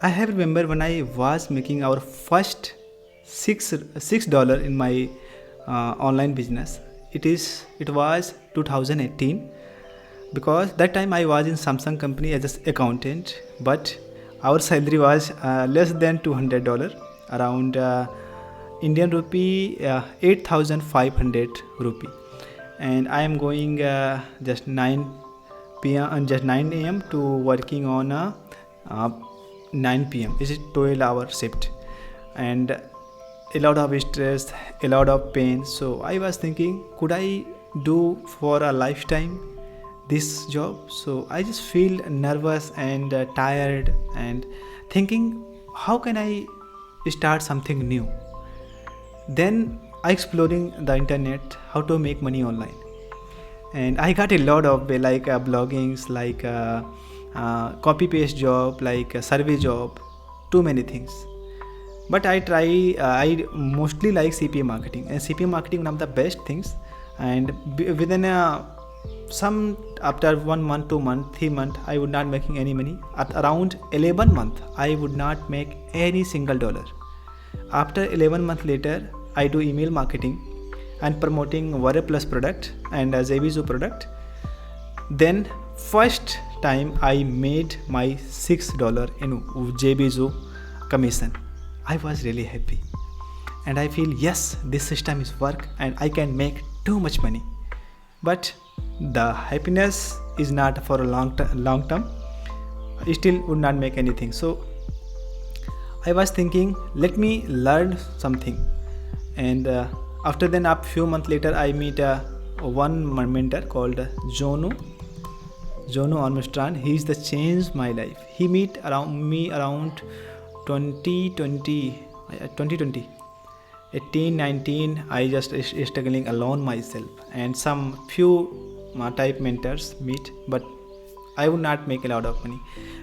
I have remember when I was making our first $6 in my online business. It was 2018, because that time I was in Samsung company as an accountant, but our salary was less than $200, around Indian rupee 8,500 rupee, and I am going just 9 p.m. and just 9 a.m. to working on a uh, 9 p.m. It's a 12-hour shift, and a lot of stress, a lot of pain. So I was thinking, could I do for a lifetime this job? So I just feel nervous and tired, and thinking, how can I start something new? Then I exploring the internet how to make money online, and I got a lot of bloggings, copy paste job, survey job, too many things. But I mostly like CPA marketing, and CPA marketing one of the best things. And within some after 1 month, 2 month, 3 month, I would not making any money. At around 11 month, I would not make any single dollar. After 11 month later, I do email marketing and promoting WarriorPlus product and JVZoo product. Then first time I made my $6 in JVZoo commission. I was really happy, and I feel, yes, this system is work and I can make too much money. But the happiness is not for a long term. I still would not make anything. So I was thinking, let me learn something. And after then, a few months later, I meet one mentor called Jonu Armstrong. He's the changed my life. He meet around me around 2020, 18, 19. I just struggling alone myself, and some few type mentors meet, but I would not make a lot of money.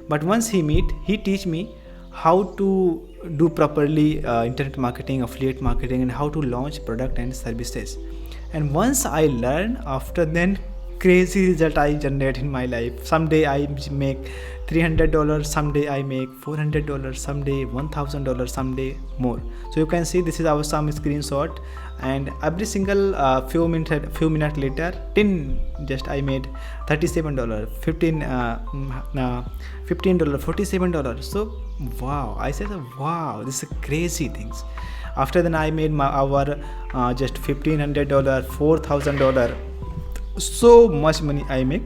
But once he teach me how to do properly internet marketing, affiliate marketing, and how to launch product and services. And once I learn, after then, crazy result I generate in my life. Someday I make $300, someday I make $400, someday $1,000, someday more. So you can see this is our some screenshot, and every single few minutes later, I made $37, $15, $47. So wow, I said, wow, this is crazy things. After then I made our just $1,500, $4,000. So much money I make.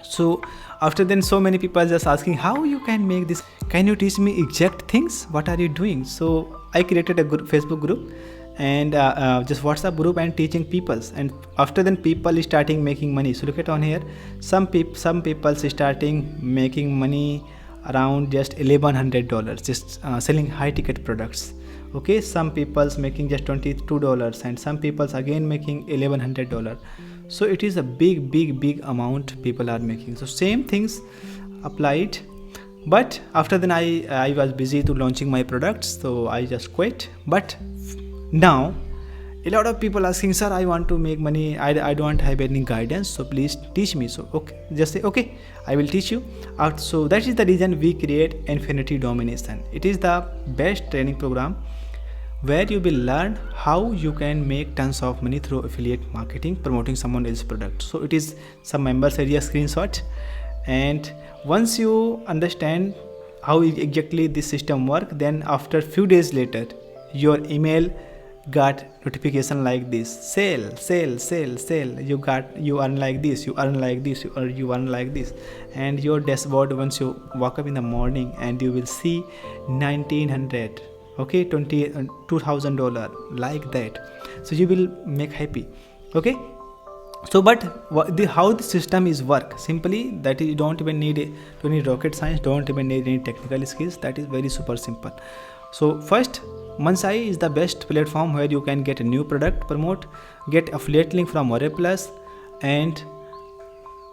So after then, so many people just asking, how you can make this, can you teach me exact things, what are you doing? So I created a Facebook group, and just WhatsApp group, and teaching people. And after then, people starting making money. So look at on here, some people starting making money around just $1,100, just selling high ticket products. Okay, some people's making just $22, and some people's again making $1,100. So it is a big amount people are making. So same things applied. But after then, I was busy to launching my products, so I just quit. But now a lot of people asking, sir, I want to make money, I don't have any guidance, so please teach me. So okay, just say, okay, I will teach you. So that is the reason we create Infinity Domination. It is the best training program where you will learn how you can make tons of money through affiliate marketing, promoting someone else's product. So it is some members area screenshot, and once you understand how exactly this system work, then after few days later, your email got notification like this: sell. You earn like this, you earn like this, you earn like this. And your dashboard, once you wake up in the morning, and you will see 1900, okay, $2,000 like that. So you will make happy. Okay, so but how the system is work, simply that you don't even need any rocket science, don't even need any technical skills. That is very super simple. So first, Mansai is the best platform where you can get a new product, promote, get affiliate link from WarriorPlus. And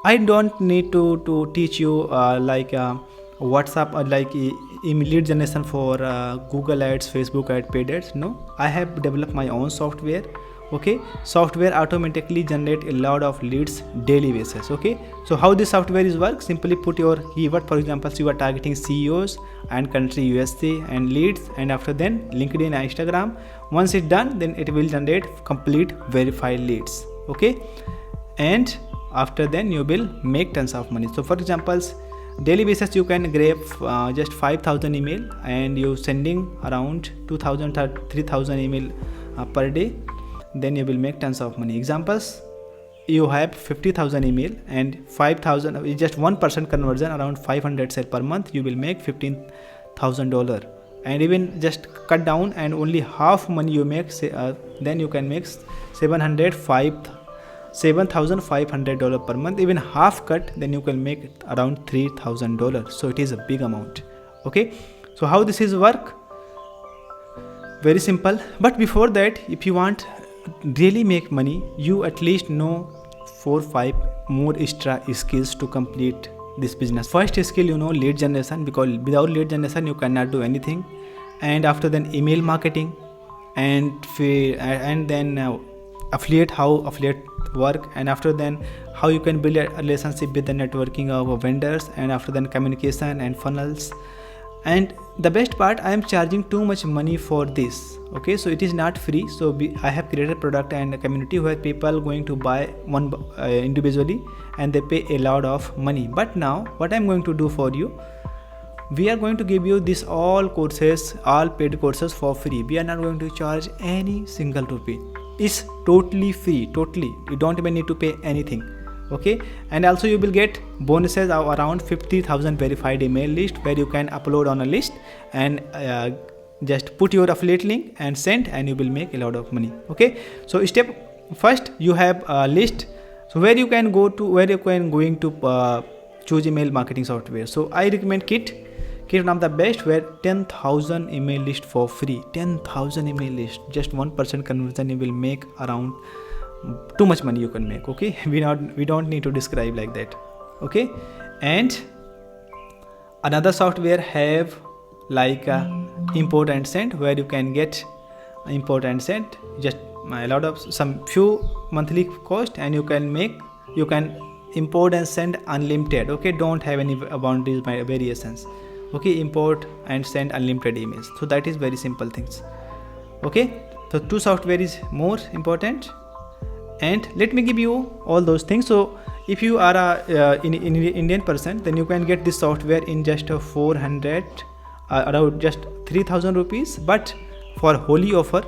I don't need to teach you WhatsApp or lead generation for Google ads, Facebook ads, paid ads. No, I have developed my own software Okay, software automatically generate a lot of leads daily basis. Okay, so how this software is work? Simply put your keyword. For example, you are targeting CEOs and country USA and leads, and after then LinkedIn and Instagram. Once it's done, then it will generate complete verified leads. Okay, and after then you will make tons of money. So for examples, daily basis you can grab just 5,000 email, and you sending around 2,000 or 3,000 email per day, then you will make tons of money. Examples, you have 50,000 email and 5,000 is just 1% conversion, around 500 sale per month, you will make $15,000. And even just cut down and only half money you make, then you can make $7,500 per month. Even half cut, then you can make around $3,000. So it is a big amount. Okay, so how this is work? Very simple. But before that, if you want really make money, you at least know 4-5 more extra skills to complete this business. First skill, you know, lead generation, because without lead generation you cannot do anything. And after then email marketing, and then affiliate, how affiliate work, and after then how you can build a relationship with the networking of vendors, and after then communication and funnels. And the best part, I am charging too much money for this. Okay, so it is not free. So I have created a product and a community where people going to buy one individually, and they pay a lot of money. But now what I'm going to do for you, we are going to give you this all courses, all paid courses for free. We are not going to charge any single rupee. It's totally free, totally. You don't even need to pay anything. Okay, and also you will get bonuses of around 50,000 verified email list, where you can upload on a list and just put your affiliate link and send, and you will make a lot of money. Okay, so step first, you have a list, so where you can go to, where you can going to choose email marketing software. So I recommend Kit one of the best, where 10,000 email list for free. 10,000 email list, just 1% conversion, you will make around too much money you can make. Okay, we don't need to describe like that. Okay, and another software have like import and send, where you can get import and send just a lot of some few monthly cost, and you can import and send unlimited. Okay, don't have any boundaries by variations. Okay, import and send unlimited emails. So that is very simple things. Okay, so two software is more important, and let me give you all those things. So if you are a Indian person, then you can get this software in just 400 around just 3,000 rupees. But for Holi offer,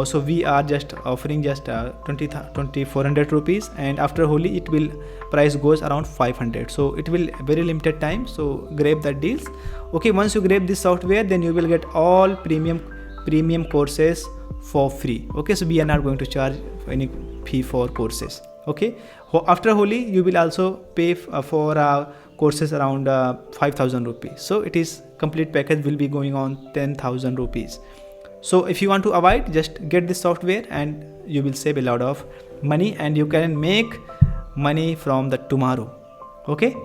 so we are just offering just 2,400 rupees, and after Holi it will price goes around 500. So it will very limited time, so grab that deals. Okay, once you grab this software, then you will get all premium courses for free. Okay, so we are not going to charge any fee for courses. Okay, after Holi you will also pay for courses around 5,000 rupees. So it is complete package will be going on 10,000 rupees. So if you want to avoid, just get this software and you will save a lot of money, and you can make money from the tomorrow. Okay,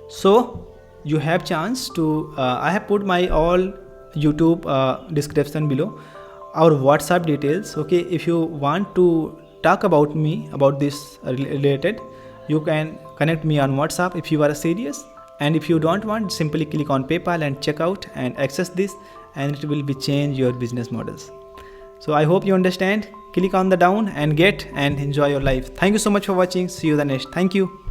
so you have chance to I have put my all YouTube description below, our WhatsApp details. Okay, if you want to talk about me about this related, you can connect me on WhatsApp if you are serious. And if you don't want, simply click on PayPal and check out and access this, and it will be change your business models. So I hope you understand. Click on the down and get and enjoy your life. Thank you so much for watching. See you the next. Thank you.